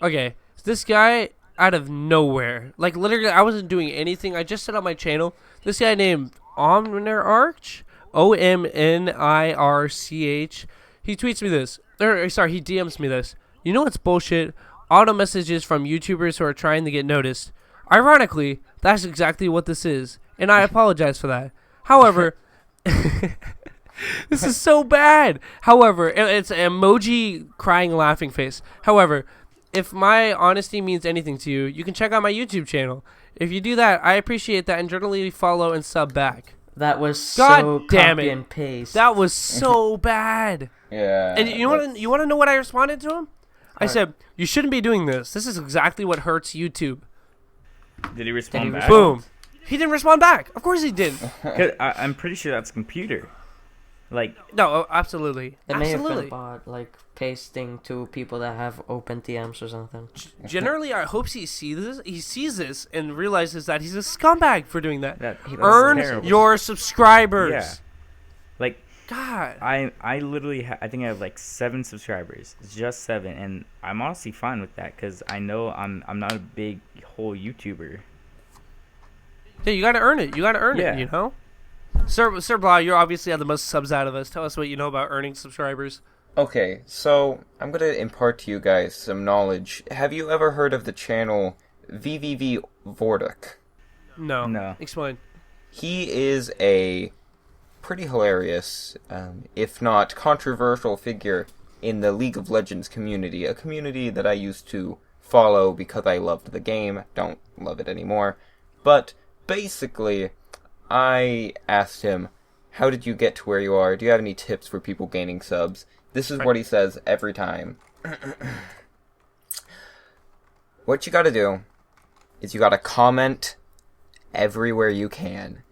Speaker 1: okay, this guy out of nowhere, like literally I wasn't doing anything. I just set up my channel. This guy named Omnirch, OMNIRCH, he tweets me this. He DMs me this. You know what's bullshit? Auto messages from YouTubers who are trying to get noticed. Ironically, that's exactly what this is, and I apologize for that. However, this is so bad. However, it's an emoji crying laughing face. However, if my honesty means anything to you, you can check out my YouTube channel. If you do that, I appreciate that, and generally follow and sub back.
Speaker 2: That was
Speaker 1: God
Speaker 2: so
Speaker 1: damn
Speaker 2: copy
Speaker 1: it.
Speaker 2: and paste.
Speaker 1: That was so bad.
Speaker 4: Yeah.
Speaker 1: And you want to know what I responded to him? I said, "You shouldn't be doing this. This is exactly what hurts YouTube."
Speaker 3: Did he respond back?
Speaker 1: Boom. He didn't respond back. Of course he didn't.
Speaker 3: 'Cause I'm pretty sure that's a computer. Like,
Speaker 1: No, absolutely.
Speaker 2: It may have been
Speaker 1: Absolutely.
Speaker 2: about like pasting to people that have open DMs or something.
Speaker 1: Generally, I hope he sees this and realizes that he's a scumbag for doing that.
Speaker 3: that's
Speaker 1: Earn
Speaker 3: terrible.
Speaker 1: your subscribers.
Speaker 3: Yeah. Like,
Speaker 1: God.
Speaker 3: I literally I think I have like 7 subscribers, just 7, and I'm honestly fine with that because I know I'm not a big whole YouTuber.
Speaker 1: Yeah, you gotta earn it. You gotta earn
Speaker 3: Yeah.
Speaker 1: it. You know. Sir Blah, you obviously have the most subs out of us. Tell us what you know about earning subscribers.
Speaker 4: Okay, so I'm gonna impart to you guys some knowledge. Have you ever heard of the channel VVV Vordak?
Speaker 1: No.
Speaker 3: No.
Speaker 1: Explain.
Speaker 4: He is a pretty hilarious, if not controversial figure in the League of Legends community, a community that I used to follow because I loved the game. Don't love it anymore. But basically, I asked him, how did you get to where you are? Do you have any tips for people gaining subs? This is what he says every time. What you gotta do is you gotta comment everywhere you can.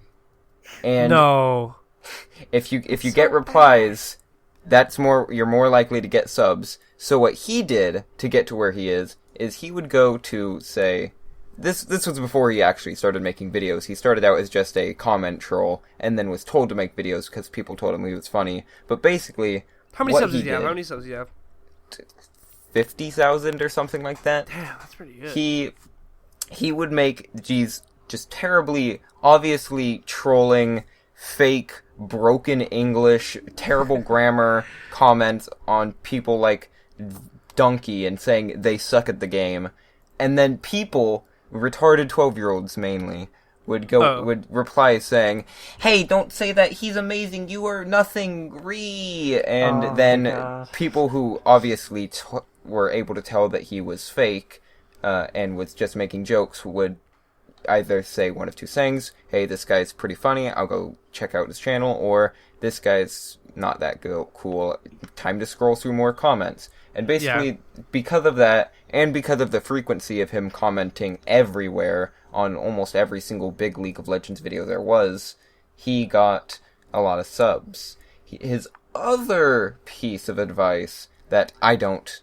Speaker 4: And
Speaker 1: No.
Speaker 4: if you get replies, you're more likely to get subs. So what he did to get to where he is he would go to, say, this was before he actually started making videos. He started out as just a comment troll and then was told to make videos because people told him he was funny. But basically,
Speaker 1: How many
Speaker 4: what
Speaker 1: subs
Speaker 4: he
Speaker 1: do you have?
Speaker 4: did-
Speaker 1: How many subs do you have?
Speaker 4: 50,000 or something like that.
Speaker 1: Damn, that's pretty good.
Speaker 4: He would make these just terribly, obviously trolling, fake, broken English, terrible grammar comments on people like Donkey and saying they suck at the game. And then people, retarded 12-year-olds mainly, would reply saying, "Hey, don't say that, he's amazing, you are nothing, and
Speaker 2: Oh my
Speaker 4: then
Speaker 2: gosh.
Speaker 4: people who obviously were able to tell that he was fake and was just making jokes would either say one of two things: hey, this guy's pretty funny, I'll go check out his channel, or this guy's not that cool, time to scroll through more comments. And basically, because of that, and because of the frequency of him commenting everywhere on almost every single big League of Legends video there was, he got a lot of subs. His other piece of advice that I don't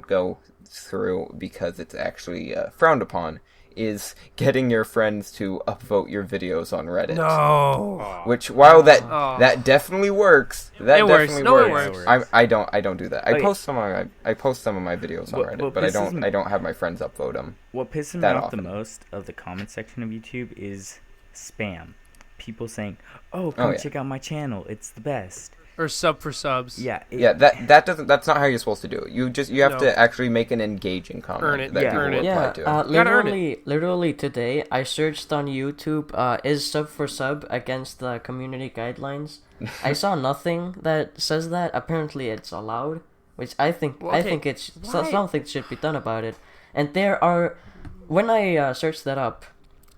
Speaker 4: go through because it's actually frowned upon is getting your friends to upvote your videos on Reddit.
Speaker 1: No.
Speaker 4: Which, while that
Speaker 1: Oh.
Speaker 4: that definitely works,
Speaker 1: It works. No, it
Speaker 3: works.
Speaker 4: I don't do that. I
Speaker 3: Okay.
Speaker 4: post some of my videos on
Speaker 3: What
Speaker 4: Reddit, but I
Speaker 3: pisses me-
Speaker 4: don't have my friends upvote them.
Speaker 3: What pisses me
Speaker 4: That
Speaker 3: off
Speaker 4: often.
Speaker 3: the most of the comment section of YouTube is spam. People saying, "Oh, come
Speaker 4: yeah.
Speaker 3: check out my channel. It's the best."
Speaker 1: Or sub for subs.
Speaker 3: Yeah.
Speaker 4: Yeah, that's not how you're supposed to do it. You have
Speaker 1: No.
Speaker 4: to actually make an engaging comment
Speaker 1: Earn it.
Speaker 4: that
Speaker 3: Yeah.
Speaker 4: people
Speaker 1: Earn
Speaker 4: will
Speaker 1: it.
Speaker 4: reply
Speaker 2: Yeah,
Speaker 4: to.
Speaker 1: You gotta earn
Speaker 2: literally today I searched on YouTube, is sub for sub against the community guidelines. I saw nothing that says that. Apparently it's allowed, which I think
Speaker 1: Well,
Speaker 2: I
Speaker 1: okay,
Speaker 2: think it's
Speaker 1: why-
Speaker 2: something should be done about it. And there are, when I searched that up,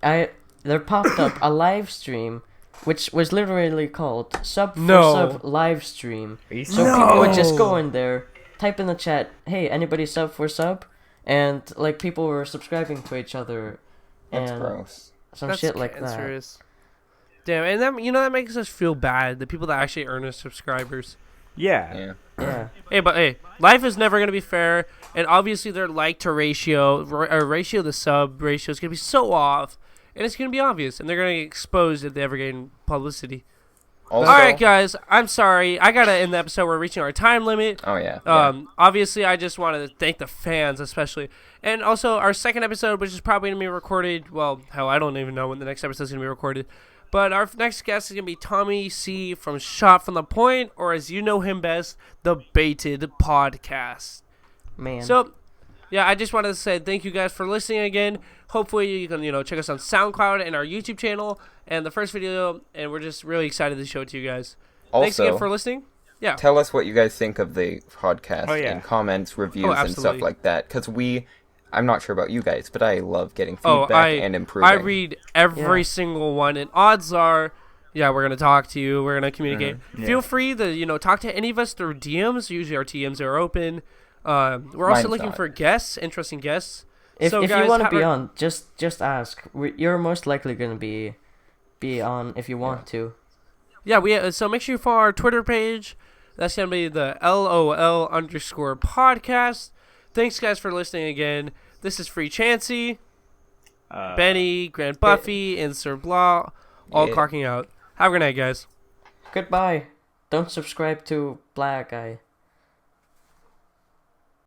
Speaker 2: there popped up a live stream which was literally called sub for
Speaker 1: No.
Speaker 2: sub live stream.
Speaker 3: Are you
Speaker 2: So
Speaker 3: serious?
Speaker 2: people would just
Speaker 1: No.
Speaker 2: go in there, type in the chat, "Hey, anybody sub for sub?" And like people were subscribing to each other,
Speaker 4: That's
Speaker 2: and
Speaker 4: gross.
Speaker 2: some
Speaker 1: That's
Speaker 2: shit like that.
Speaker 1: cancerous. Damn, and that makes us feel bad. The people that actually earn us subscribers.
Speaker 3: Yeah.
Speaker 4: Yeah.
Speaker 2: Yeah,
Speaker 1: Hey, life is never gonna be fair, and obviously their like to ratio the sub ratio is gonna be so off, and it's gonna be obvious, and they're gonna get exposed if they ever gain publicity.
Speaker 4: Also,
Speaker 1: All right, guys, I'm sorry, I gotta end the episode. We're reaching our time limit.
Speaker 4: Oh yeah.
Speaker 1: Obviously, I just wanted to thank the fans, especially, and also our second episode, which is probably gonna be recorded. Well, hell, I don't even know when the next episode is gonna be recorded. But our next guest is gonna be Tommy C from Shot from the Point, or as you know him best, the Baited Podcast.
Speaker 2: man.
Speaker 1: So, yeah, I just wanted to say thank you guys for listening again. Hopefully, you can check us on SoundCloud and our YouTube channel and the first video, and we're just really excited to show it to you guys. Thanks again
Speaker 4: Also,
Speaker 1: for listening. Yeah.
Speaker 4: tell us what you guys think of the podcast
Speaker 3: Oh, yeah.
Speaker 4: in comments, reviews, and stuff
Speaker 1: absolutely.
Speaker 4: like that. Because I'm not sure about you guys, but I love getting
Speaker 1: Oh,
Speaker 4: feedback and improving.
Speaker 1: I read every
Speaker 2: Yeah.
Speaker 1: single one, and odds are, yeah, we're gonna talk to you. We're gonna communicate.
Speaker 3: Yeah.
Speaker 1: Feel free to talk to any of us through DMs. Usually our DMs are open. We're also
Speaker 4: Mine's
Speaker 1: looking
Speaker 4: not.
Speaker 1: for guests, interesting guests.
Speaker 2: If
Speaker 1: So,
Speaker 2: if
Speaker 1: guys,
Speaker 2: you want to be on, just ask. You're most likely gonna be on if you want to.
Speaker 1: Yeah, so make sure you follow our Twitter page. That's gonna be the LOL_podcast. Thanks, guys, for listening again. This is Free Chansey, Benny, Grant Buffy, and Sir Blah, all
Speaker 4: Yeah.
Speaker 1: clocking out. Have a good night, guys.
Speaker 2: Goodbye. Don't subscribe to Black Guy.